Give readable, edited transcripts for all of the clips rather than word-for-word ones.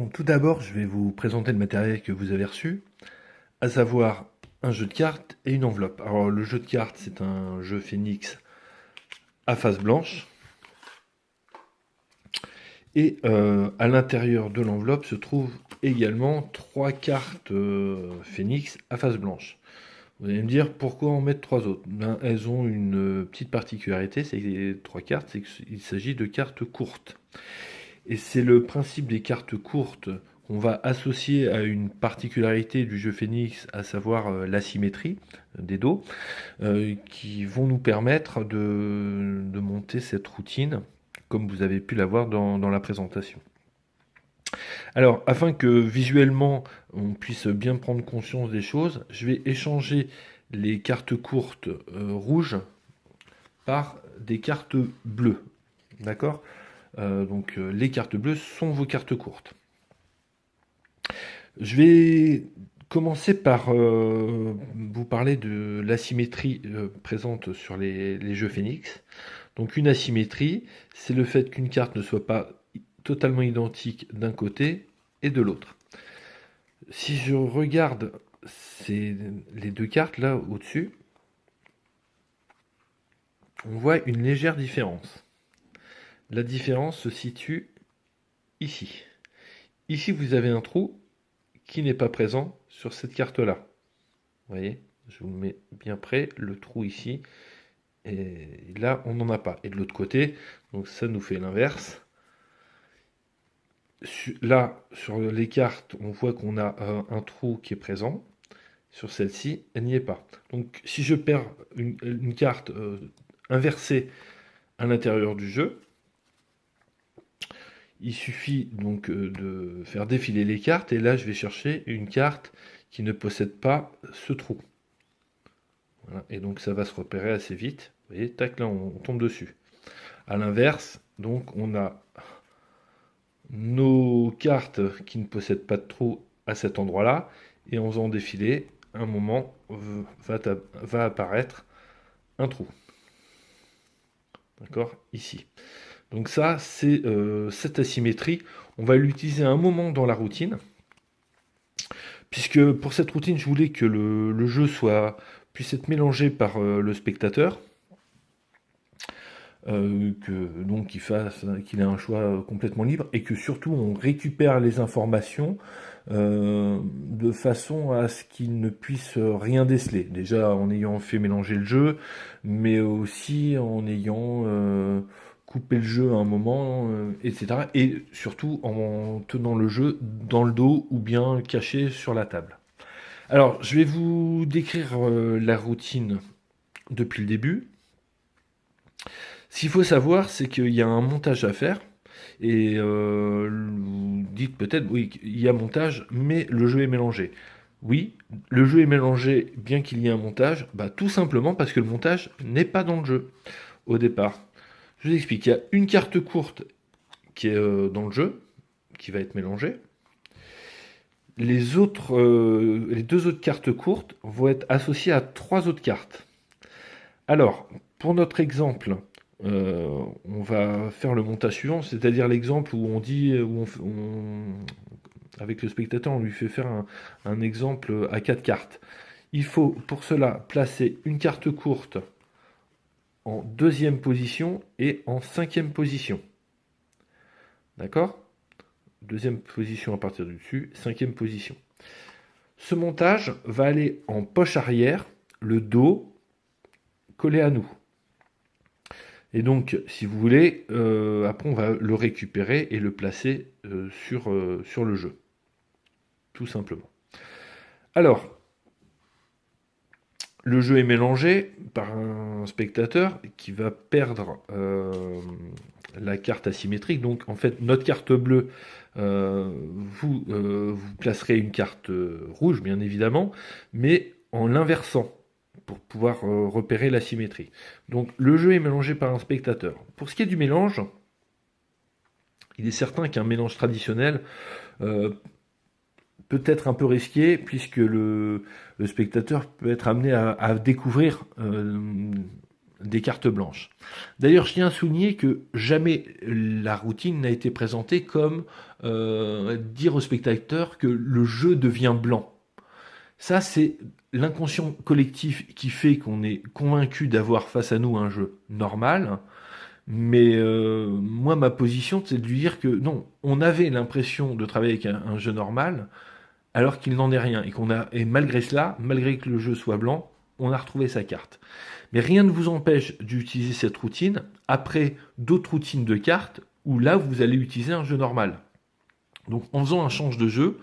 Bon, tout d'abord, je vais vous présenter le matériel que vous avez reçu, à savoir un jeu de cartes et une enveloppe. Alors, le jeu de cartes, c'est un jeu Phoenix à face blanche. Et à l'intérieur de l'enveloppe se trouvent également trois cartes Phoenix à face blanche. Vous allez me dire pourquoi en mettre trois autres. Ben, elles ont une petite particularité, c'est que les trois cartes, c'est qu'il s'agit de cartes courtes. Et c'est le principe des cartes courtes qu'on va associer à une particularité du jeu Phoenix, à savoir l'asymétrie des dos, qui vont nous permettre de monter cette routine, comme vous avez pu la voir dans la présentation. Alors, afin que visuellement on puisse bien prendre conscience des choses, je vais échanger les cartes courtes rouges par des cartes bleues. D'accord? Donc les cartes bleues sont vos cartes courtes. Je vais commencer par vous parler de l'asymétrie présente sur les jeux Phoenix. Donc une asymétrie, c'est le fait qu'une carte ne soit pas totalement identique d'un côté et de l'autre. Si je regarde les deux cartes là au-dessus, on voit une légère différence. La différence se situe ici. Ici, vous avez un trou qui n'est pas présent sur cette carte-là. Vous voyez, je vous le mets bien près, le trou ici, et là, on n'en a pas. Et de l'autre côté, donc ça nous fait l'inverse. Là, sur les cartes, on voit qu'on a un trou qui est présent. Sur celle-ci, elle n'y est pas. Donc, si je perds une carte inversée à l'intérieur du jeu, il suffit donc de faire défiler les cartes, et là je vais chercher une carte qui ne possède pas ce trou. Voilà. Et donc ça va se repérer assez vite. Vous voyez, tac, là on tombe dessus. A l'inverse, donc on a nos cartes qui ne possèdent pas de trou à cet endroit-là, et en faisant défiler, un moment va apparaître un trou. D'accord? Ici. Donc ça, c'est cette asymétrie. On va l'utiliser un moment dans la routine. Puisque pour cette routine, je voulais que le jeu puisse être mélangé par le spectateur. Donc qu'il ait un choix complètement libre. Et que surtout, on récupère les informations de façon à ce qu'il ne puisse rien déceler. Déjà en ayant fait mélanger le jeu, mais aussi en ayant couper le jeu à un moment, etc. Et surtout en tenant le jeu dans le dos ou bien caché sur la table. Alors, je vais vous décrire la routine depuis le début. Ce qu'il faut savoir, c'est qu'il y a un montage à faire. Et vous dites peut-être, oui, il y a montage, mais le jeu est mélangé. Oui, le jeu est mélangé, bien qu'il y ait un montage, tout simplement parce que le montage n'est pas dans le jeu au départ. Je vous explique, il y a une carte courte qui est dans le jeu, qui va être mélangée. Les deux autres cartes courtes vont être associées à trois autres cartes. Alors, pour notre exemple, on va faire le montage suivant, c'est-à-dire l'exemple où on dit, avec le spectateur, on lui fait faire un exemple à quatre cartes. Il faut pour cela placer une carte courte en deuxième position et en cinquième position. D'accord? Deuxième position à partir du dessus, cinquième position. Ce montage va aller en poche arrière, le dos collé à nous. Et donc, si vous voulez, après on va le récupérer et le placer sur le jeu. Tout simplement. Alors, le jeu est mélangé par un spectateur qui va perdre la carte asymétrique. Donc en fait, notre carte bleue, vous placerez une carte rouge, bien évidemment, mais en l'inversant pour pouvoir repérer l'asymétrie. Donc le jeu est mélangé par un spectateur. Pour ce qui est du mélange, il est certain qu'un mélange traditionnel peut être un peu risqué, puisque le spectateur peut être amené à découvrir des cartes blanches. D'ailleurs, je tiens à souligner que jamais la routine n'a été présentée comme dire au spectateur que le jeu devient blanc. Ça, c'est l'inconscient collectif qui fait qu'on est convaincu d'avoir face à nous un jeu normal. Mais moi, ma position, c'est de lui dire que non, on avait l'impression de travailler avec un jeu normal, alors qu'il n'en est rien. Et malgré cela, malgré que le jeu soit blanc, on a retrouvé sa carte. Mais rien ne vous empêche d'utiliser cette routine après d'autres routines de cartes où là, vous allez utiliser un jeu normal. Donc, en faisant un change de jeu,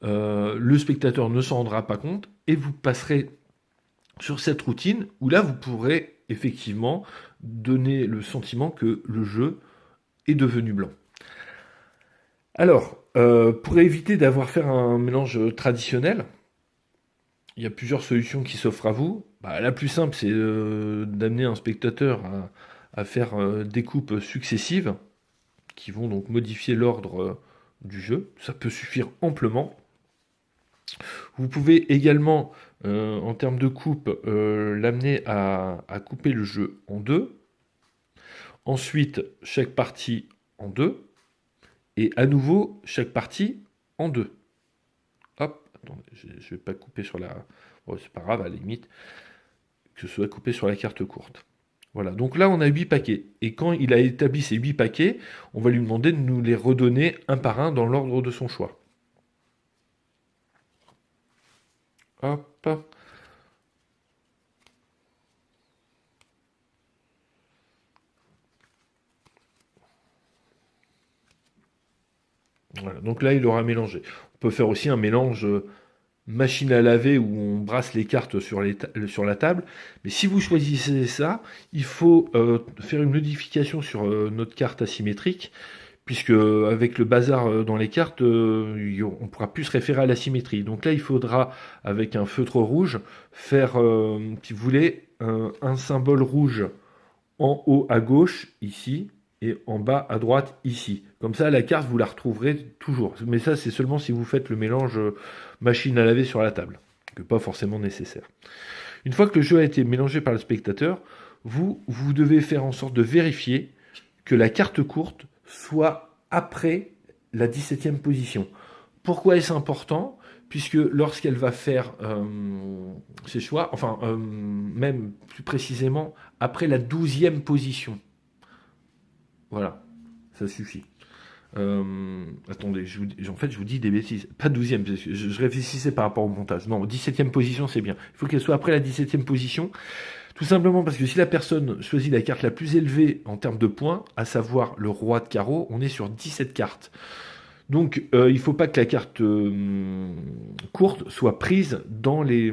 le spectateur ne s'en rendra pas compte et vous passerez sur cette routine où là, vous pourrez effectivement donner le sentiment que le jeu est devenu blanc. Alors, pour éviter d'avoir fait un mélange traditionnel, il y a plusieurs solutions qui s'offrent à vous. La plus simple, c'est d'amener un spectateur à faire des coupes successives qui vont donc modifier l'ordre du jeu. Ça peut suffire amplement. Vous pouvez également, en termes de coupe, l'amener à couper le jeu en deux. Ensuite, chaque partie en deux. Et à nouveau, chaque partie en deux. Hop, attendez, je ne vais pas couper sur la... Bon, c'est pas grave, à la limite, que ce soit coupé sur la carte courte. Voilà, donc là, on a 8 paquets. Et quand il a établi ces 8 paquets, on va lui demander de nous les redonner un par un dans l'ordre de son choix. Hop. Voilà, donc là, il aura mélangé. On peut faire aussi un mélange machine à laver où on brasse les cartes sur la table. Mais si vous choisissez ça, il faut faire une modification sur notre carte asymétrique, puisque avec le bazar dans les cartes, on ne pourra plus se référer à la symétrie. Donc là, il faudra, avec un feutre rouge, faire, si vous voulez, un symbole rouge en haut à gauche, ici, et en bas à droite, ici. Comme ça, la carte, vous la retrouverez toujours. Mais ça, c'est seulement si vous faites le mélange machine à laver sur la table, que pas forcément nécessaire. Une fois que le jeu a été mélangé par le spectateur, vous devez faire en sorte de vérifier que la carte courte soit après la 17e position. Pourquoi est-ce important ? Puisque lorsqu'elle va faire ses choix, enfin, même plus précisément, après la 12e position. Voilà, ça suffit. Attendez, en fait, je vous dis des bêtises. Pas 12e, parce que je réfléchissais par rapport au montage. Non, 17e position, c'est bien. Il faut qu'elle soit après la 17e position. Tout simplement parce que si la personne choisit la carte la plus élevée en termes de points, à savoir le roi de carreau, on est sur 17 cartes. Donc, il ne faut pas que la carte courte soit prise dans les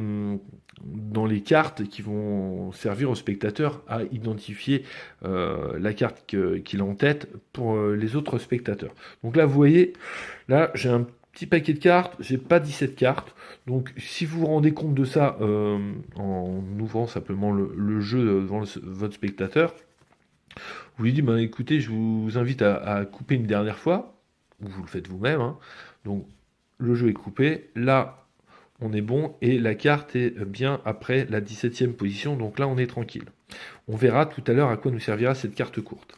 cartes qui vont servir au spectateur à identifier la carte qu'il a en tête pour les autres spectateurs. Donc là, vous voyez, là, j'ai un petit paquet de cartes, j'ai pas 17 cartes. Donc, si vous vous rendez compte de ça en ouvrant simplement le jeu devant votre spectateur, vous lui dites, écoutez, je vous invite à couper une dernière fois. Vous le faites vous-même. Hein. Donc, le jeu est coupé. Là, on est bon. Et la carte est bien après la 17e position. Donc là, on est tranquille. On verra tout à l'heure à quoi nous servira cette carte courte.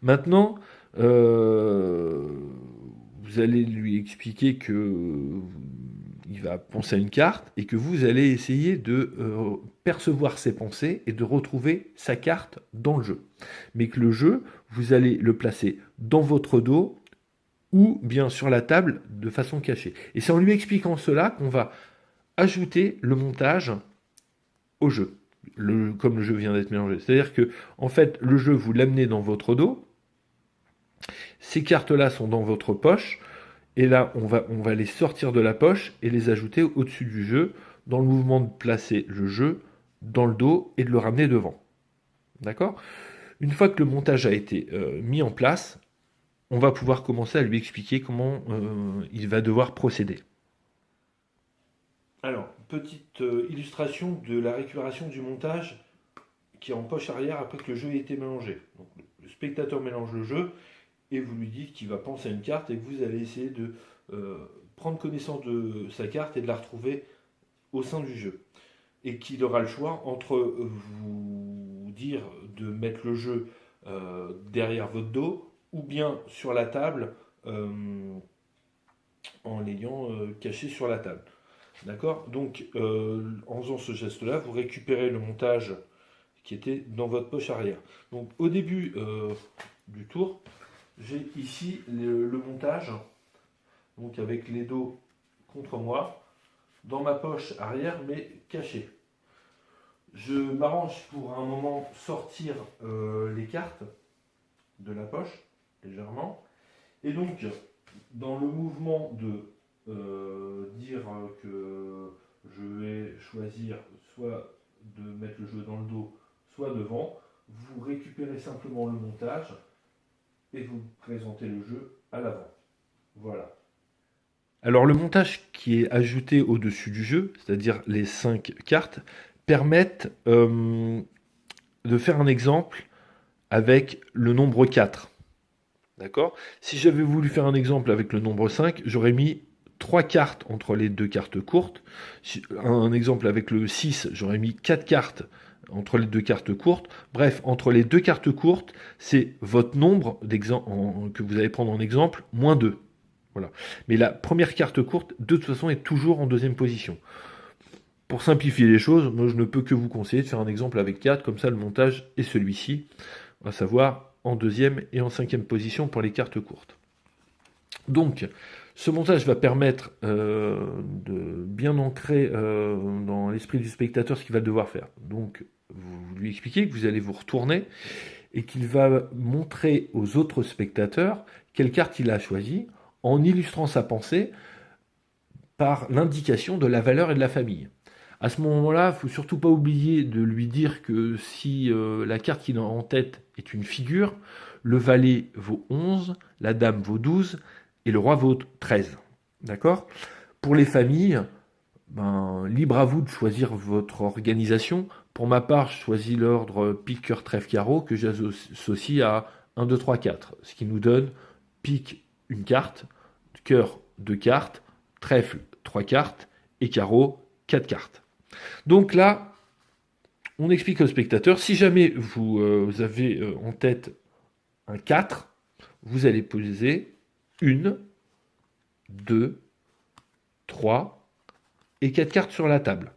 Maintenant, vous allez lui expliquer que il va penser à une carte et que vous allez essayer de percevoir ses pensées et de retrouver sa carte dans le jeu. Mais que le jeu, vous allez le placer dans votre dos ou bien sur la table de façon cachée. Et c'est en lui expliquant cela qu'on va ajouter le montage au jeu, comme le jeu vient d'être mélangé. C'est-à-dire que, en fait, le jeu, vous l'amenez dans votre dos, ces cartes-là sont dans votre poche, et là, on va les sortir de la poche et les ajouter au-dessus du jeu, dans le mouvement de placer le jeu dans le dos et de le ramener devant. D'accord ? Une fois que le montage a été mis en place, on va pouvoir commencer à lui expliquer comment il va devoir procéder. Alors, petite illustration de la récupération du montage qui est en poche arrière après que le jeu ait été mélangé. Donc, le spectateur mélange le jeu et vous lui dites qu'il va penser à une carte et que vous allez essayer de prendre connaissance de sa carte et de la retrouver au sein du jeu. Et qu'il aura le choix entre vous dire de mettre le jeu derrière votre dos ou bien sur la table en l'ayant caché sur la table. D'accord? Donc, en faisant ce geste-là, vous récupérez le montage qui était dans votre poche arrière. Donc, au début du tour, j'ai ici le montage, donc avec les dos contre moi, dans ma poche arrière, mais caché. Je m'arrange pour un moment sortir les cartes de la poche, légèrement. Et donc, dans le mouvement de dire que je vais choisir soit de mettre le jeu dans le dos, soit devant, vous récupérez simplement le montage et vous présentez le jeu à l'avant. Voilà. Alors le montage qui est ajouté au-dessus du jeu, c'est-à-dire les 5 cartes, permettent de faire un exemple avec le nombre 4. D'accord? Si j'avais voulu faire un exemple avec le nombre 5, j'aurais mis 3 cartes entre les 2 cartes courtes. Un exemple avec le 6, j'aurais mis 4 cartes entre les 2 cartes courtes. Bref, entre les 2 cartes courtes, c'est votre nombre que vous allez prendre en exemple, moins 2. Voilà. Mais la première carte courte, de toute façon, est toujours en deuxième position. Pour simplifier les choses, moi je ne peux que vous conseiller de faire un exemple avec 4, comme ça le montage est celui-ci, à savoir en deuxième et en cinquième position pour les cartes courtes. Donc, ce montage va permettre de bien ancrer dans l'esprit du spectateur ce qu'il va devoir faire. Donc, vous lui expliquez que vous allez vous retourner et qu'il va montrer aux autres spectateurs quelle carte il a choisie en illustrant sa pensée par l'indication de la valeur et de la famille. À ce moment-là, il ne faut surtout pas oublier de lui dire que si la carte qu'il a en tête est une figure, le valet vaut 11, la dame vaut 12 et le roi vaut 13. D'accord? Pour les familles, libre à vous de choisir votre organisation. Pour ma part, je choisis l'ordre pique, cœur, trèfle, carreau que j'associe à 1, 2, 3, 4. Ce qui nous donne pique, une carte, cœur, 2 cartes, trèfle, 3 cartes et carreau, 4 cartes. Donc là, on explique au spectateur, si jamais vous avez en tête un 4, vous allez poser 1, 2, 3 et 4 cartes sur la table.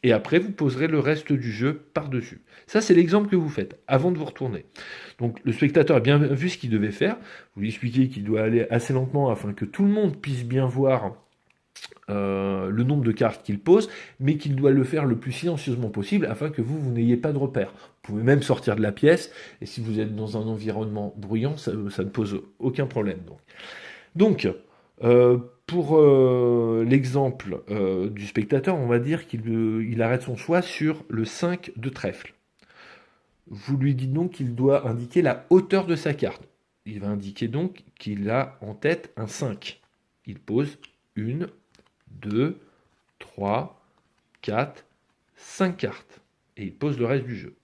Et après, vous poserez le reste du jeu par-dessus. Ça, c'est l'exemple que vous faites avant de vous retourner. Donc, le spectateur a bien vu ce qu'il devait faire. Vous lui expliquez qu'il doit aller assez lentement afin que tout le monde puisse bien voir le nombre de cartes qu'il pose, mais qu'il doit le faire le plus silencieusement possible afin que vous n'ayez pas de repère. Vous pouvez même sortir de la pièce, et si vous êtes dans un environnement bruyant, ça ne pose aucun problème. Donc pour l'exemple du spectateur, on va dire qu'il arrête son choix sur le 5 de trèfle. Vous lui dites donc qu'il doit indiquer la hauteur de sa carte. Il va indiquer donc qu'il a en tête un 5. Il pose 1, 2, 3, 4, 5 cartes. Et il pose le reste du jeu.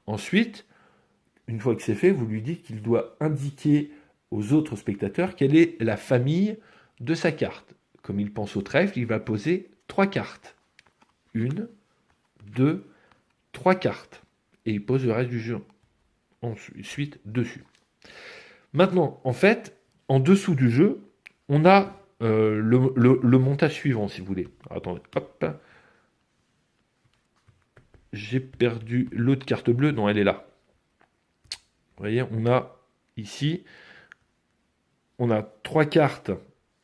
Ensuite, une fois que c'est fait, vous lui dites qu'il doit indiquer aux autres spectateurs quelle est la famille de sa carte. Comme il pense au trèfle, il va poser 3 cartes. 1, 2, 3 cartes. Et il pose le reste du jeu ensuite dessus. Maintenant, en fait, en dessous du jeu, on a le montage suivant, si vous voulez. Alors, attendez, hop. J'ai perdu l'autre carte bleue. Non, elle est là. Vous voyez, on a ici, on a 3 cartes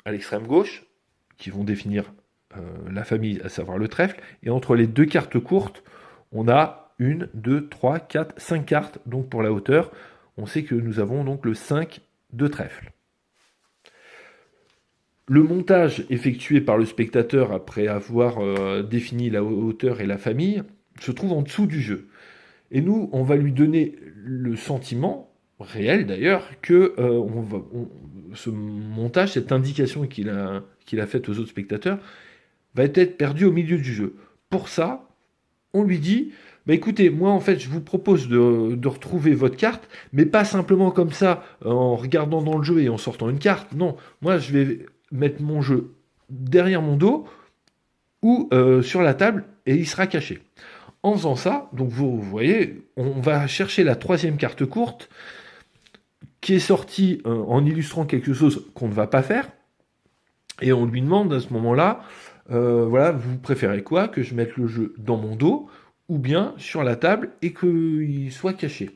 à l'extrême gauche qui vont définir la famille, à savoir le trèfle. Et entre les 2 cartes courtes, on a 1, 2, 3, 4, 5 cartes. Donc pour la hauteur, on sait que nous avons donc le 5 de trèfle. Le montage effectué par le spectateur après avoir défini la hauteur et la famille se trouve en dessous du jeu. Et nous, on va lui donner le sentiment, réel d'ailleurs, que ce montage, cette indication qu'il a faite aux autres spectateurs, va être perdu au milieu du jeu. Pour ça, on lui dit, écoutez, moi en fait je vous propose de retrouver votre carte, mais pas simplement comme ça, en regardant dans le jeu et en sortant une carte. Non, moi je vais mettre mon jeu derrière mon dos ou sur la table et il sera caché. En faisant ça, donc vous voyez, on va chercher la troisième carte courte qui est sortie en illustrant quelque chose qu'on ne va pas faire, et on lui demande à ce moment-là, voilà, vous préférez quoi? Que je mette le jeu dans mon dos ou bien sur la table et qu'il soit caché.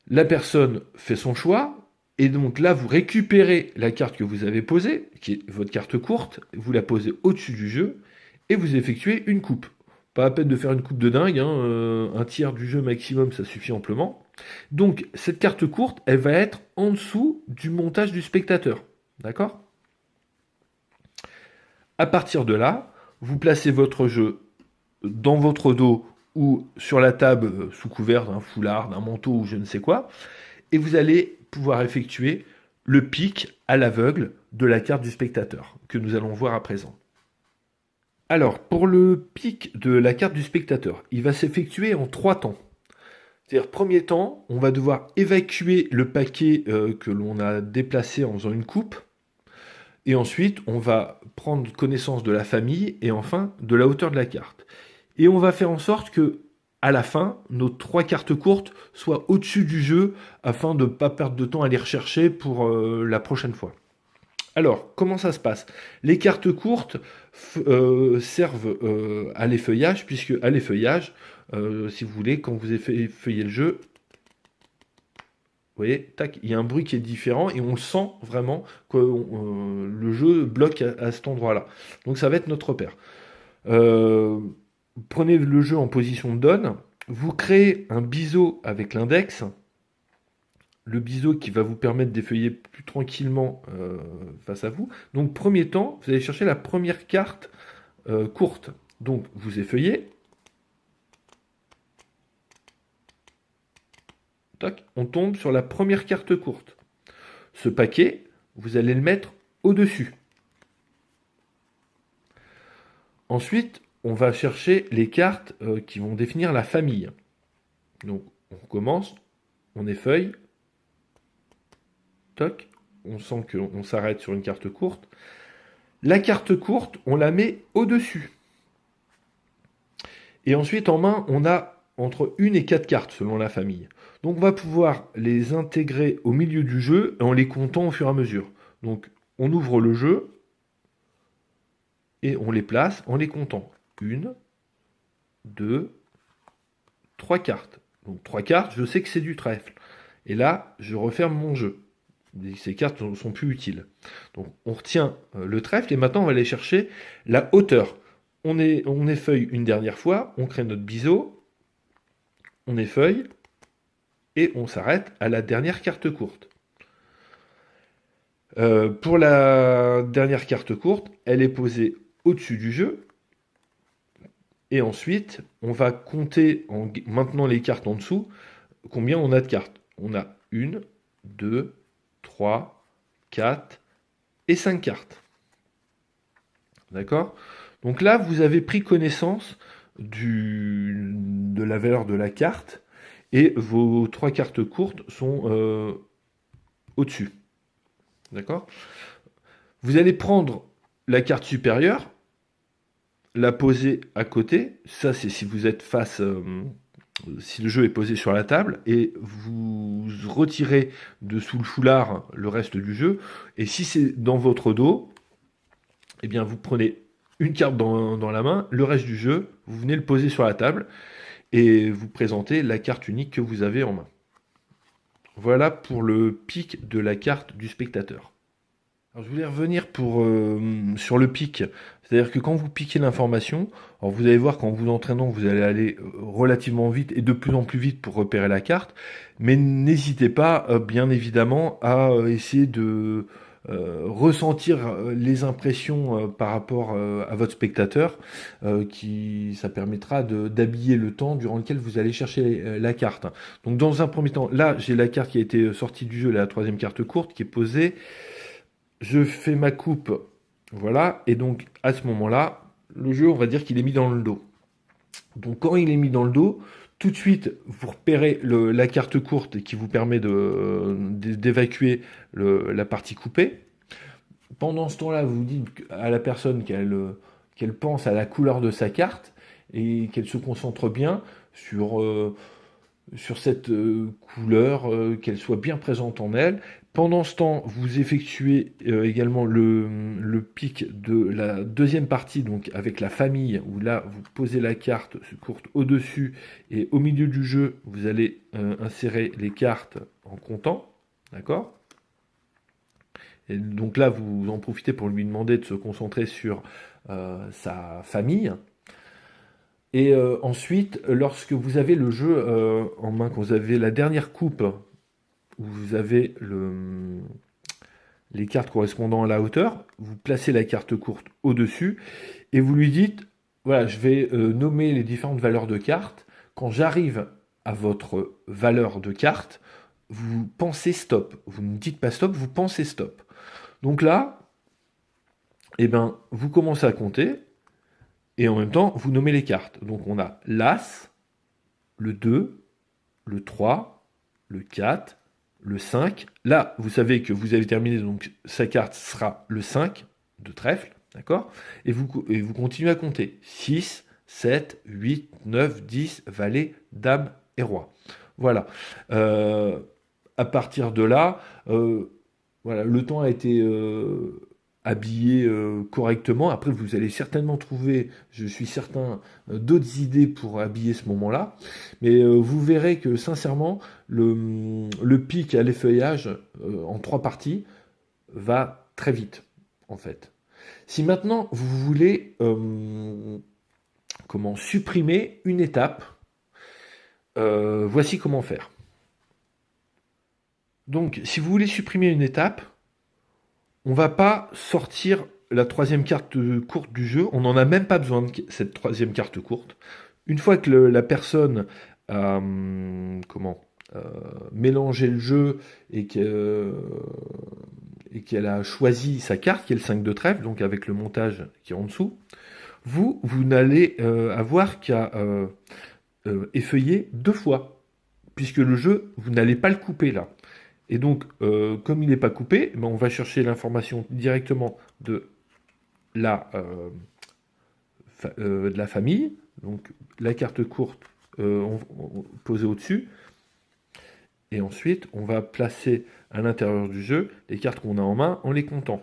La personne fait son choix, et donc là, vous récupérez la carte que vous avez posée, qui est votre carte courte, vous la posez au-dessus du jeu, et vous effectuez une coupe. Pas la peine de faire une coupe de dingue, hein, un tiers du jeu maximum, ça suffit amplement. Donc, cette carte courte, elle va être en dessous du montage du spectateur. D'accord? À partir de là, vous placez votre jeu dans votre dos ou sur la table sous couvert d'un foulard, d'un manteau ou je ne sais quoi, et vous allez pouvoir effectuer le pic à l'aveugle de la carte du spectateur, que nous allons voir à présent. Alors, pour le pic de la carte du spectateur, il va s'effectuer en 3 temps. C'est-à-dire, premier temps, on va devoir évacuer le paquet que l'on a déplacé en faisant une coupe, et ensuite, on va prendre connaissance de la famille, et enfin, de la hauteur de la carte. Et on va faire en sorte que, à la fin, nos 3 cartes courtes soient au-dessus du jeu, afin de ne pas perdre de temps à les rechercher pour la prochaine fois. Alors, comment ça se passe? Les cartes courtes servent à l'effeuillage, puisque à l'effeuillage, si vous voulez, quand vous effeuillez le jeu, vous voyez, tac, il y a un bruit qui est différent et on le sent vraiment que le jeu bloque à cet endroit-là. Donc ça va être notre repère. Euh, Prenez le jeu en position de donne, vous créez un biseau avec l'index, le biseau qui va vous permettre d'effeuiller plus tranquillement face à vous. Donc premier temps, vous allez chercher la première carte courte. Donc vous effeuillez. Tac, on tombe sur la première carte courte. Ce paquet, vous allez le mettre au-dessus. Ensuite, on va chercher les cartes qui vont définir la famille. Donc on commence, on effeuille. Toc, on sent qu'on s'arrête sur une carte courte. La carte courte, on la met au-dessus. Et ensuite, en main, on a entre 1 et 4 cartes selon la famille. Donc on va pouvoir les intégrer au milieu du jeu en les comptant au fur et à mesure. Donc on ouvre le jeu et on les place en les comptant. 1, 2, 3 cartes. Donc 3 cartes, je sais que c'est du trèfle. Et là, je referme mon jeu. Ces cartes ne sont plus utiles. Donc on retient le trèfle et maintenant on va aller chercher la hauteur. On effeuille une dernière fois, on crée notre biseau, on effeuille et on s'arrête à la dernière carte courte. Pour la dernière carte courte, elle est posée au-dessus du jeu. Et ensuite, on va compter en maintenant les cartes en dessous, combien on a de cartes. On a 1, 2, 3, 4 et 5 cartes. D'accord? Donc là, vous avez pris connaissance de la valeur de la carte et vos 3 cartes courtes sont au-dessus. D'accord? Vous allez prendre la carte supérieure, la poser à côté. Ça, c'est si vous êtes face, si le jeu est posé sur la table, et vous retirez de sous le foulard le reste du jeu. Et si c'est dans votre dos, eh bien, vous prenez une carte dans la main, le reste du jeu, vous venez le poser sur la table et vous présentez la carte unique que vous avez en main. Voilà pour le pic de la carte du spectateur. Alors, je voulais revenir sur le pic. C'est-à-dire que quand vous piquez l'information, alors vous allez voir qu'en vous entraînant, vous allez aller relativement vite et de plus en plus vite pour repérer la carte. Mais n'hésitez pas, bien évidemment, à essayer de ressentir les impressions par rapport à votre spectateur, ça permettra d'habiller le temps durant lequel vous allez chercher la carte. Donc dans un premier temps, là j'ai la carte qui a été sortie du jeu, la troisième carte courte qui est posée. Je fais ma coupe, voilà, et donc à ce moment-là, le jeu, on va dire qu'il est mis dans le dos. Donc quand il est mis dans le dos, tout de suite, vous repérez la carte courte qui vous permet d'évacuer la partie coupée. Pendant ce temps-là, vous dites à la personne qu'elle pense à la couleur de sa carte, et qu'elle se concentre bien sur cette couleur, qu'elle soit bien présente en elle. Pendant ce temps, vous effectuez également le pic de la deuxième partie, donc avec la famille, où là, vous posez la carte courte au-dessus, et au milieu du jeu, vous allez insérer les cartes en comptant, d'accord? Et donc là, vous en profitez pour lui demander de se concentrer sur sa famille. Et ensuite, lorsque vous avez le jeu en main, quand vous avez la dernière coupe, où vous avez les cartes correspondant à la hauteur, vous placez la carte courte au-dessus, et vous lui dites, voilà, je vais nommer les différentes valeurs de cartes. Quand j'arrive à votre valeur de carte, vous pensez stop. Vous ne dites pas stop, vous pensez stop. Donc là, eh ben, vous commencez à compter, et en même temps, vous nommez les cartes. Donc on a l'As, le 2, le 3, le 4, le 5. Là, vous savez que vous avez terminé, donc sa carte sera le 5 de trèfle, d'accord, et vous continuez à compter. 6, 7, 8, 9, 10, valet, dame et roi. Voilà. À partir de là, voilà, le temps a été habillé correctement. Après, vous allez certainement trouver, je suis certain, d'autres idées pour habiller ce moment-là. Mais vous verrez que, sincèrement, le pic à l'effeuillage en 3 parties va très vite, en fait. Si maintenant, vous voulez supprimer une étape, voici comment faire. Donc, si vous voulez supprimer une étape, on va pas sortir la troisième carte courte du jeu. On n'en a même pas besoin de cette troisième carte courte. Une fois que la personne a mélangé le jeu et qu'elle a choisi sa carte, qui est le 5 de trèfle, donc avec le montage qui est en dessous, vous n'allez avoir qu'à effeuiller 2 fois, puisque le jeu, vous n'allez pas le couper là. Et donc, comme il n'est pas coupé, ben on va chercher l'information directement de la famille, donc la carte courte posée au-dessus, et ensuite on va placer à l'intérieur du jeu les cartes qu'on a en main en les comptant.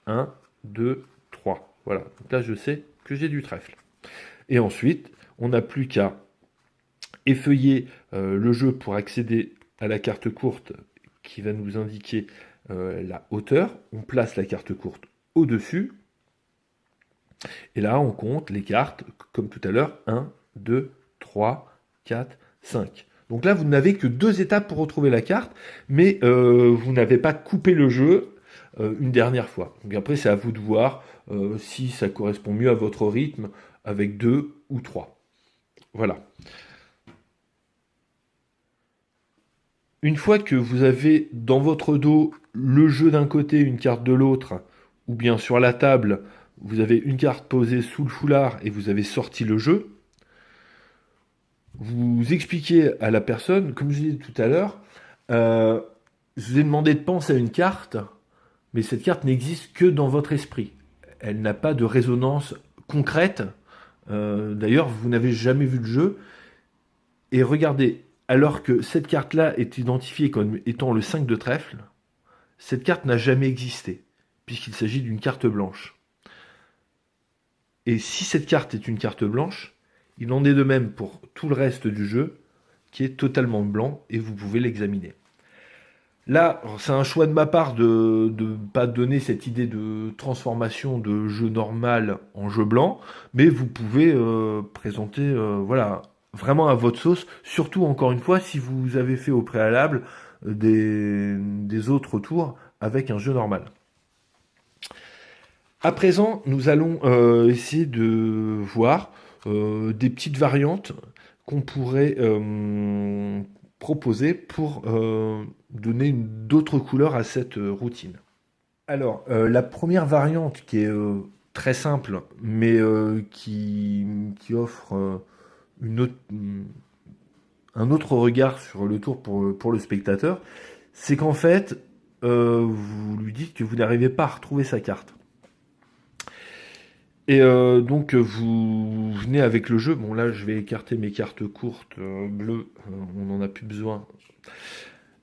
1, 2, 3. Voilà, donc là je sais que j'ai du trèfle. Et ensuite, on n'a plus qu'à effeuiller le jeu pour accéder à la carte courte qui va nous indiquer la hauteur. On place la carte courte au-dessus. Et là, on compte les cartes, comme tout à l'heure, 1, 2, 3, 4, 5. Donc là, vous n'avez que 2 étapes pour retrouver la carte, mais vous n'avez pas coupé le jeu une dernière fois. Donc après, c'est à vous de voir si ça correspond mieux à votre rythme avec 2 ou 3. Voilà. Une fois que vous avez dans votre dos le jeu d'un côté, une carte de l'autre, ou bien sur la table, vous avez une carte posée sous le foulard et vous avez sorti le jeu, vous expliquez à la personne, comme je disais tout à l'heure, je vous ai demandé de penser à une carte, mais cette carte n'existe que dans votre esprit. Elle n'a pas de résonance concrète. D'ailleurs, vous n'avez jamais vu le jeu. Et regardez, alors que cette carte-là est identifiée comme étant le 5 de trèfle, cette carte n'a jamais existé, puisqu'il s'agit d'une carte blanche. Et si cette carte est une carte blanche, il en est de même pour tout le reste du jeu, qui est totalement blanc, et vous pouvez l'examiner. Là, c'est un choix de ma part de ne pas donner cette idée de transformation de jeu normal en jeu blanc, mais vous pouvez présenter voilà, vraiment à votre sauce, surtout encore une fois si vous avez fait au préalable des autres tours avec un jeu normal. À présent, nous allons essayer de voir des petites variantes qu'on pourrait proposer pour donner d'autres couleurs à cette routine. Alors, la première variante qui est très simple, mais qui offre un autre regard sur le tour pour le spectateur, c'est qu'en fait, vous lui dites que vous n'arrivez pas à retrouver sa carte. Et donc vous venez avec le jeu. Bon là je vais écarter mes cartes courtes bleues, on n'en a plus besoin.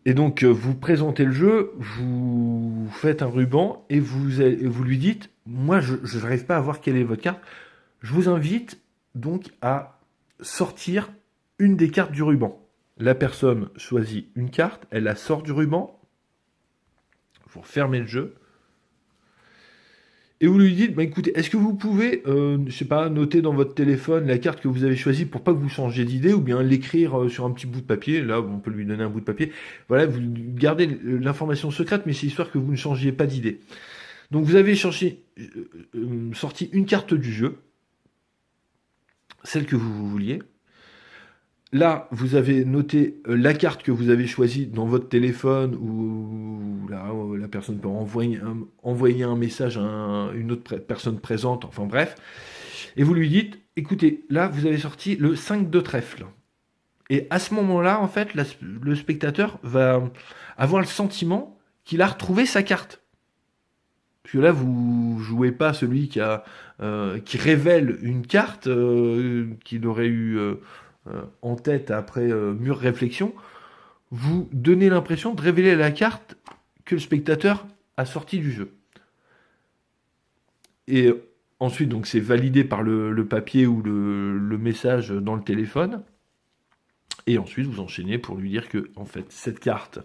Et donc vous présentez le jeu, vous faites un ruban et vous lui dites, moi je n'arrive pas à voir quelle est votre carte. Je vous invite donc à sortir une des cartes du ruban. La personne choisit une carte, elle la sort du ruban, vous refermez le jeu. Et vous lui dites, bah écoutez, est-ce que vous pouvez, je sais pas, noter dans votre téléphone la carte que vous avez choisie pour pas que vous changiez d'idée, ou bien l'écrire sur un petit bout de papier. Là, on peut lui donner un bout de papier. Voilà, vous gardez l'information secrète, mais c'est histoire que vous ne changiez pas d'idée. Donc vous avez sorti une carte du jeu, celle que vous vouliez. Là, vous avez noté la carte que vous avez choisie dans votre téléphone, ou là, la personne peut envoyer un message à une autre personne présente, enfin bref. Et vous lui dites, écoutez, là, vous avez sorti le 5 de trèfle. Et à ce moment-là, en fait, le spectateur va avoir le sentiment qu'il a retrouvé sa carte. Parce que là, vous jouez pas celui qui révèle une carte qu'il aurait eu en tête après mûre réflexion. Vous donnez l'impression de révéler la carte que le spectateur a sortie du jeu. Et ensuite, donc, c'est validé par le papier ou le message dans le téléphone. Et ensuite, vous enchaînez pour lui dire que, en fait, cette carte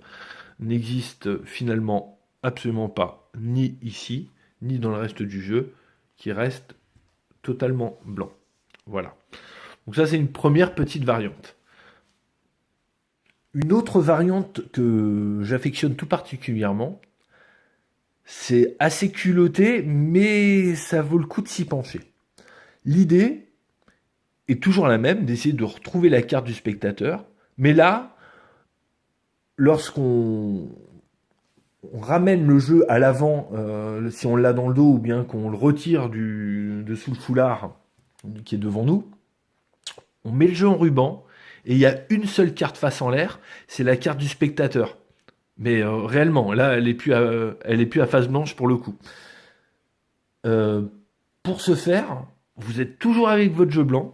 n'existe finalement absolument pas, ni ici, ni dans le reste du jeu, qui reste totalement blanc. Voilà. Donc ça, c'est une première petite variante. Une autre variante que j'affectionne tout particulièrement, c'est assez culotté, mais ça vaut le coup de s'y pencher. L'idée est toujours la même, d'essayer de retrouver la carte du spectateur, mais là, lorsqu'on ramène le jeu à l'avant, si on l'a dans le dos, ou bien qu'on le retire de sous le foulard qui est devant nous, on met le jeu en ruban, et il y a une seule carte face en l'air, c'est la carte du spectateur. Mais réellement, là, elle est plus à face blanche pour le coup. Pour ce faire, vous êtes toujours avec votre jeu blanc.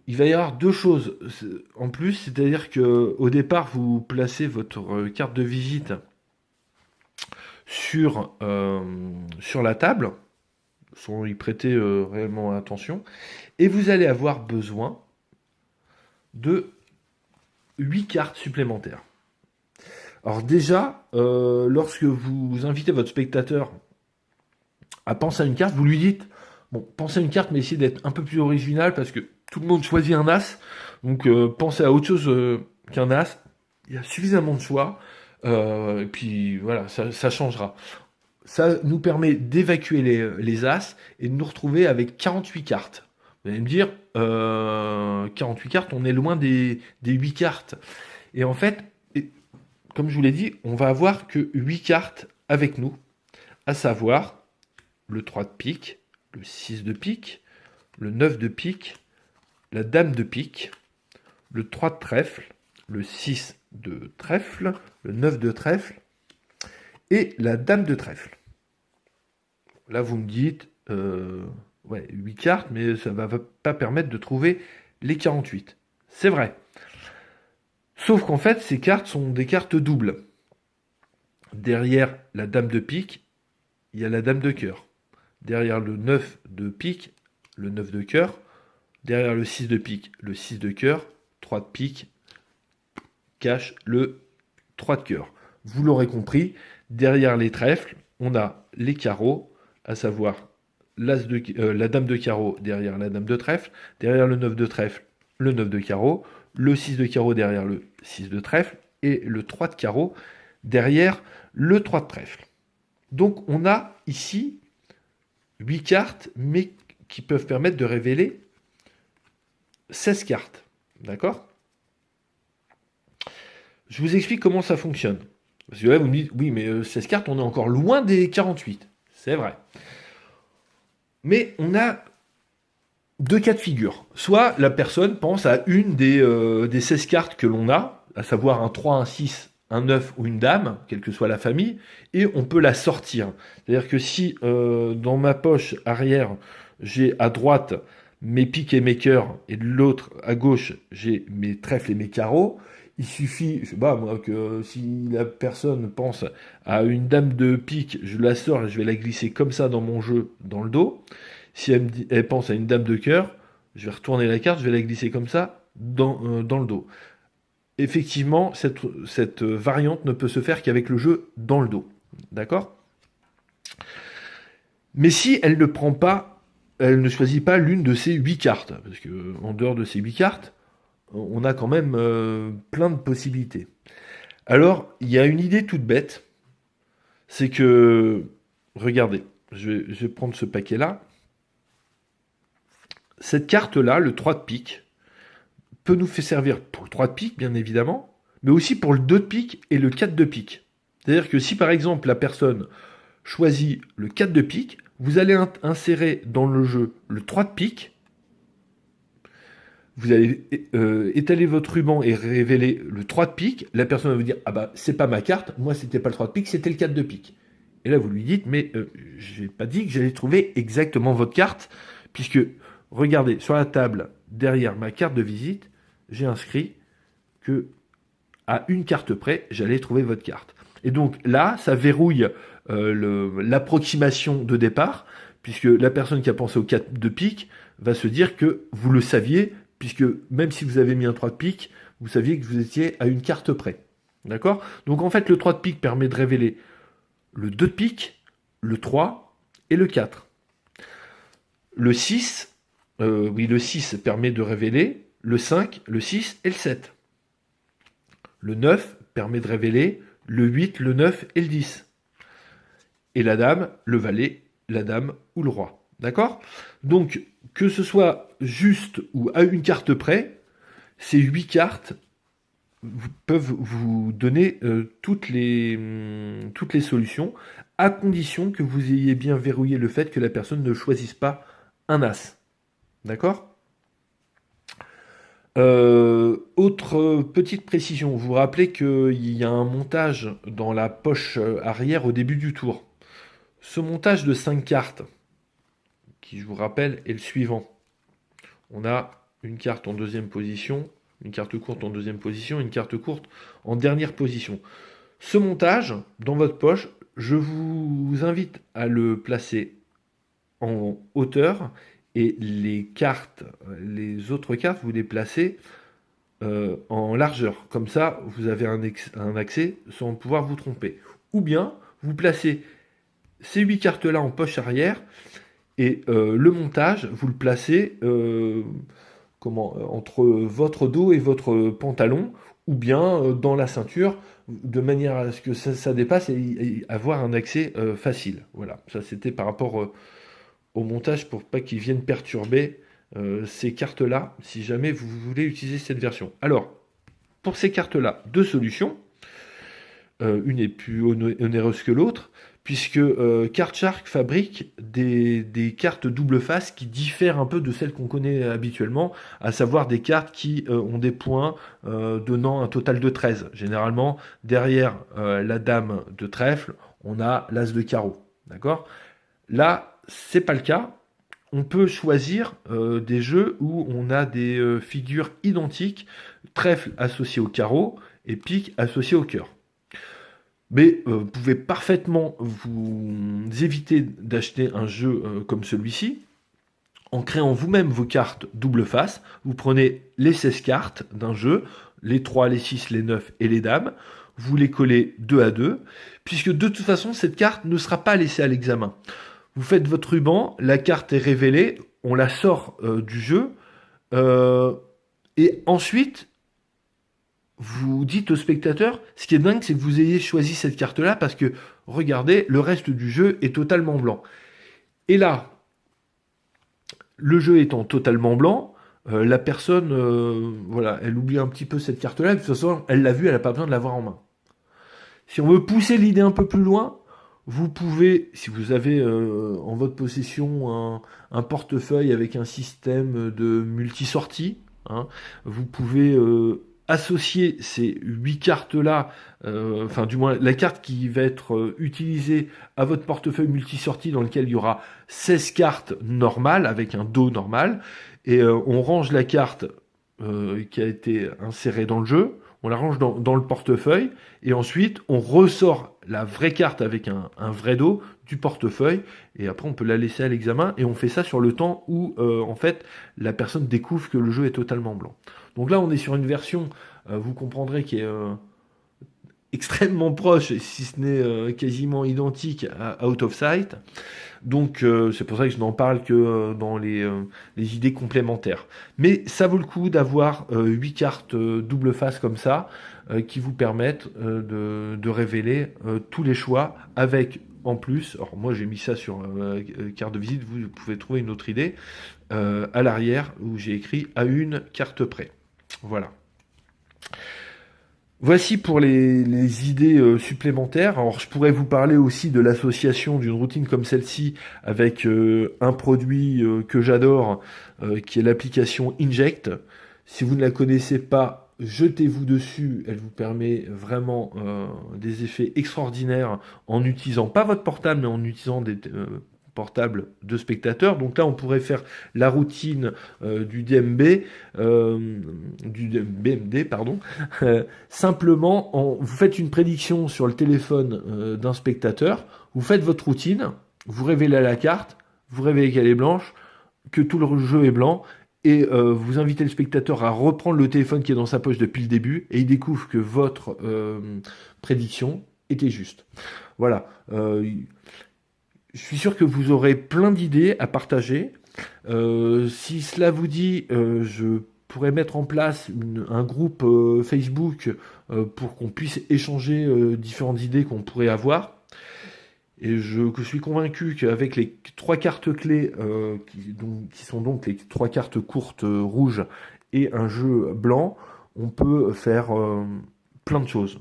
Il va y avoir deux choses en plus, c'est-à-dire que au départ, vous placez votre carte de visite sur la table, sans y prêter réellement attention, et vous allez avoir besoin de 8 cartes supplémentaires. Alors déjà, lorsque vous invitez votre spectateur à penser à une carte, vous lui dites, bon, pensez à une carte, mais essayez d'être un peu plus original, parce que tout le monde choisit un as, donc pensez à autre chose qu'un as, il y a suffisamment de choix, et puis voilà, ça changera. Ça nous permet d'évacuer les as, et de nous retrouver avec 48 cartes. Vous allez me dire, 48 cartes, on est loin des 8 cartes. Et en fait, comme je vous l'ai dit, on va avoir que 8 cartes avec nous, à savoir le 3 de pique, le 6 de pique, le 9 de pique, la dame de pique, le 3 de trèfle, le 6 de trèfle, le 9 de trèfle et la dame de trèfle. Là, vous me dites, 8 cartes, mais ça ne va pas permettre de trouver les 48. C'est vrai. Sauf qu'en fait, ces cartes sont des cartes doubles. Derrière la dame de pique, il y a la dame de cœur. Derrière le 9 de pique, le 9 de cœur. Derrière le 6 de pique, le 6 de cœur. 3 de pique cache le 3 de cœur. Vous l'aurez compris, derrière les trèfles, on a les carreaux, à savoir la dame de carreau derrière la dame de trèfle, derrière le 9 de trèfle, le 9 de carreau, le 6 de carreau derrière le 6 de trèfle, et le 3 de carreau derrière le 3 de trèfle. Donc on a ici 8 cartes, mais qui peuvent permettre de révéler 16 cartes. D'accord ? Je vous explique comment ça fonctionne. Parce que là, vous me dites, oui, mais 16 cartes, on est encore loin des 48. C'est vrai. Mais on a deux cas de figure. Soit la personne pense à une des 16 cartes que l'on a, à savoir un 3, un 6, un 9 ou une dame, quelle que soit la famille, et on peut la sortir. C'est-à-dire que si dans ma poche arrière, j'ai à droite mes piques et mes cœurs, et de l'autre, à gauche, j'ai mes trèfles et mes carreaux, il suffit, je sais pas moi, que si la personne pense à une dame de pique, je la sors et je vais la glisser comme ça dans mon jeu, dans le dos. Si elle pense à une dame de cœur, je vais retourner la carte, je vais la glisser comme ça dans le dos. Effectivement, cette variante ne peut se faire qu'avec le jeu dans le dos. D'accord? Mais si elle ne prend pas, elle ne choisit pas l'une de ces 8 cartes, parce que en dehors de ces 8 cartes, on a quand même plein de possibilités. Alors, il y a une idée toute bête, c'est que, regardez, je vais prendre ce paquet-là. Cette carte-là, le 3 de pique, peut nous faire servir pour le 3 de pique, bien évidemment, mais aussi pour le 2 de pique et le 4 de pique. C'est-à-dire que si par exemple la personne choisit le 4 de pique, vous allez insérer dans le jeu le 3 de pique, vous allez étaler votre ruban et révéler le 3 de pique, la personne va vous dire « Ah bah c'est pas ma carte, moi c'était pas le 3 de pique, c'était le 4 de pique ». Et là vous lui dites « Mais j'ai pas dit que j'allais trouver exactement votre carte, puisque regardez, sur la table, derrière ma carte de visite, j'ai inscrit que à une carte près, j'allais trouver votre carte. » Et donc là, ça verrouille l'approximation de départ, puisque la personne qui a pensé au 4 de pique va se dire que vous le saviez, puisque même si vous avez mis un 3 de pique, vous saviez que vous étiez à une carte près. D'accord? Donc en fait, le 3 de pique permet de révéler le 2 de pique, le 3 et le 4. Le 6, le 6 permet de révéler le 5, le 6 et le 7. Le 9 permet de révéler le 8, le 9 et le 10. Et la dame, le valet, la dame ou le roi. D'accord? Donc, que ce soit juste ou à une carte près, ces 8 cartes peuvent vous donner toutes les solutions, à condition que vous ayez bien verrouillé le fait que la personne ne choisisse pas un as. D'accord? Autre petite précision, vous vous rappelez qu'il y a un montage dans la poche arrière au début du tour. Ce montage de 5 cartes, qui je vous rappelle est le suivant. On a une carte en deuxième position, une carte courte en deuxième position, une carte courte en dernière position. Ce montage, dans votre poche, je vous invite à le placer en hauteur et les autres cartes, vous les placez en largeur. Comme ça, vous avez un accès sans pouvoir vous tromper. Ou bien, vous placez ces 8 cartes-là en poche arrière et le montage, vous le placez entre votre dos et votre pantalon, ou bien dans la ceinture, de manière à ce que ça dépasse et avoir un accès facile. Voilà, ça c'était par rapport au montage pour pas qu'ils viennent perturber ces cartes-là, si jamais vous voulez utiliser cette version. Alors, pour ces cartes-là, deux solutions. Une est plus onéreuse que l'autre, puisque Card Shark fabrique des cartes double face qui diffèrent un peu de celles qu'on connaît habituellement, à savoir des cartes qui ont des points donnant un total de 13. Généralement, derrière la dame de trèfle, on a l'as de carreau. D'accord? Là, c'est pas le cas. On peut choisir des jeux où on a des figures identiques, trèfle associé au carreau et pique associé au cœur. Mais vous pouvez parfaitement vous éviter d'acheter un jeu comme celui-ci en créant vous-même vos cartes double face. Vous prenez les 16 cartes d'un jeu, les 3, les 6, les 9 et les dames, vous les collez 2 à 2, puisque de toute façon, cette carte ne sera pas laissée à l'examen. Vous faites votre ruban, la carte est révélée, on la sort du jeu, et ensuite, vous dites au spectateur, ce qui est dingue, c'est que vous ayez choisi cette carte-là, parce que, regardez, le reste du jeu est totalement blanc. Et là, le jeu étant totalement blanc, la personne, voilà, elle oublie un petit peu cette carte-là, de toute façon, elle l'a vue, elle n'a pas besoin de l'avoir en main. Si on veut pousser l'idée un peu plus loin, vous pouvez, si vous avez en votre possession un portefeuille avec un système de multi-sortie, hein, vous pouvez associer ces 8 cartes-là, enfin du moins la carte qui va être utilisée à votre portefeuille multisortie dans lequel il y aura 16 cartes normales avec un dos normal, et on range la carte qui a été insérée dans le jeu, on la range dans le portefeuille, et ensuite on ressort la vraie carte avec un vrai dos du portefeuille, et après on peut la laisser à l'examen, et on fait ça sur le temps où en fait la personne découvre que le jeu est totalement blanc. Donc là on est sur une version, vous comprendrez, qui est extrêmement proche, si ce n'est quasiment identique à Out of Sight. Donc c'est pour ça que je n'en parle que dans les idées complémentaires. Mais ça vaut le coup d'avoir 8 cartes double face comme ça, qui vous permettent de révéler tous les choix avec en plus, alors moi j'ai mis ça sur carte de visite, vous pouvez trouver une autre idée, à l'arrière où j'ai écrit à une carte près. Voilà. Voici pour les idées supplémentaires. Alors, je pourrais vous parler aussi de l'association d'une routine comme celle-ci avec un produit que j'adore, qui est l'application Inject. Si vous ne la connaissez pas, jetez-vous dessus. Elle vous permet vraiment des effets extraordinaires en utilisant pas votre portable, mais en utilisant des portables de spectateurs. Donc là, on pourrait faire la routine du DMB, du BMD, pardon. Simplement, vous faites une prédiction sur le téléphone d'un spectateur, vous faites votre routine, vous révélez la carte, vous révélez qu'elle est blanche, que tout le jeu est blanc, et vous invitez le spectateur à reprendre le téléphone qui est dans sa poche depuis le début, et il découvre que votre prédiction était juste. Voilà. Je suis sûr que vous aurez plein d'idées à partager. Si cela vous dit, je pourrais mettre en place un groupe Facebook pour qu'on puisse échanger différentes idées qu'on pourrait avoir. Et je suis convaincu qu'avec les 3 cartes clés, qui sont donc les 3 cartes courtes rouges et un jeu blanc, on peut faire plein de choses.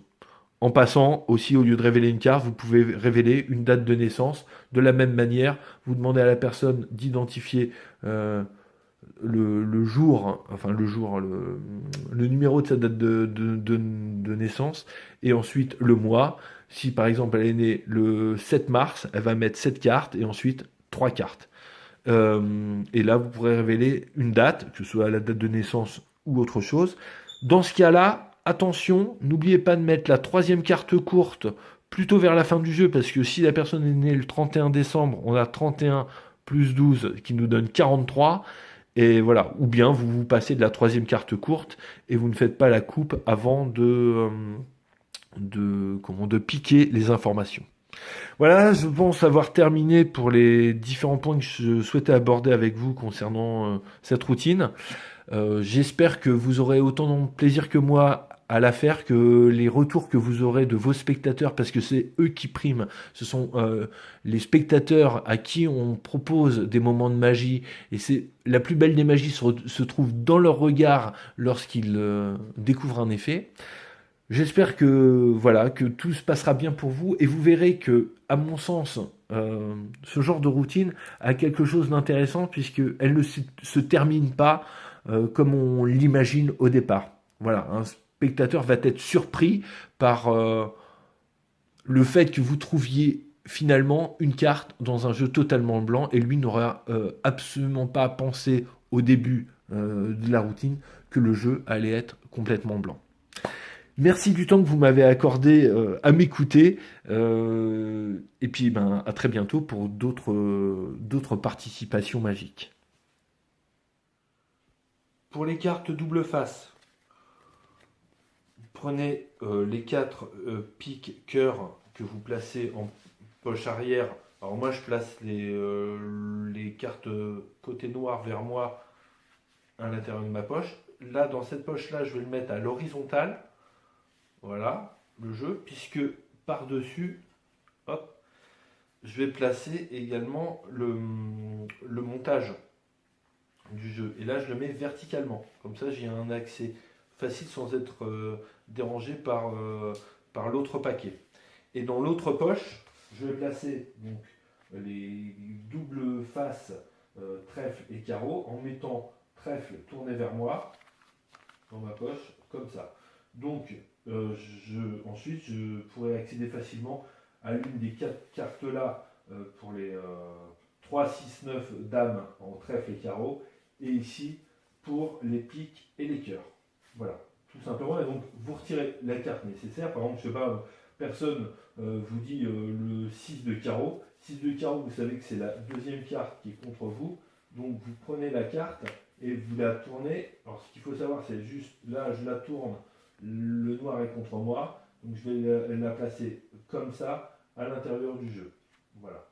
En passant aussi, au lieu de révéler une carte, vous pouvez révéler une date de naissance. De la même manière, vous demandez à la personne d'identifier le jour, enfin le numéro de sa date de naissance, et ensuite le mois. Si par exemple elle est née le 7 mars, elle va mettre 7 cartes et ensuite 3 cartes. Et là, vous pourrez révéler une date, que ce soit la date de naissance ou autre chose. Dans ce cas-là, attention, n'oubliez pas de mettre la 3e carte courte plutôt vers la fin du jeu, parce que si la personne est née le 31 décembre, on a 31 plus 12 qui nous donne 43. Et voilà, ou bien vous passez de la 3e carte courte et vous ne faites pas la coupe avant de piquer les informations. Voilà, je pense avoir terminé pour les différents points que je souhaitais aborder avec vous concernant cette routine. J'espère que vous aurez autant de plaisir que moi à la faire, que les retours que vous aurez de vos spectateurs, parce que c'est eux qui priment. Ce sont les spectateurs à qui on propose des moments de magie, et c'est la plus belle des magies se trouve dans leur regard lorsqu'ils découvrent un effet. J'espère que voilà, que tout se passera bien pour vous, et vous verrez que, à mon sens, ce genre de routine a quelque chose d'intéressant, puisqu'elle ne se termine pas comme on l'imagine au départ. Voilà, un spectateur va être surpris par le fait que vous trouviez finalement une carte dans un jeu totalement blanc, et lui n'aura absolument pas pensé au début de la routine que le jeu allait être complètement blanc. Merci du temps que vous m'avez accordé à m'écouter. Et puis à très bientôt pour d'autres participations magiques. Pour les cartes double face, prenez les 4 piques cœur que vous placez en poche arrière. Alors moi je place les cartes côté noir vers moi à l'intérieur de ma poche. Là, dans cette poche-là, je vais le mettre à l'horizontale. Voilà, le jeu, puisque par-dessus, hop, je vais placer également le montage du jeu. Et là, je le mets verticalement. Comme ça, j'ai un accès facile sans être dérangé par l'autre paquet. Et dans l'autre poche, je vais placer donc, les doubles faces trèfle et carreau en mettant trèfle tourné vers moi dans ma poche. comme ça. Donc, ensuite, je pourrais accéder facilement à l'une des 4 cartes là pour les 3, 6, 9 dames en trèfle et carreau, et ici pour les piques et les cœurs. Voilà, tout simplement. Et donc, vous retirez la carte nécessaire. Par exemple, je sais pas, personne vous dit le 6 de carreau. 6 de carreau, vous savez que c'est la deuxième carte qui est contre vous. Donc, vous prenez la carte et vous la tournez. Alors, ce qu'il faut savoir, c'est juste là, je la tourne, le noir est contre moi. Donc, je vais la placer comme ça à l'intérieur du jeu. Voilà.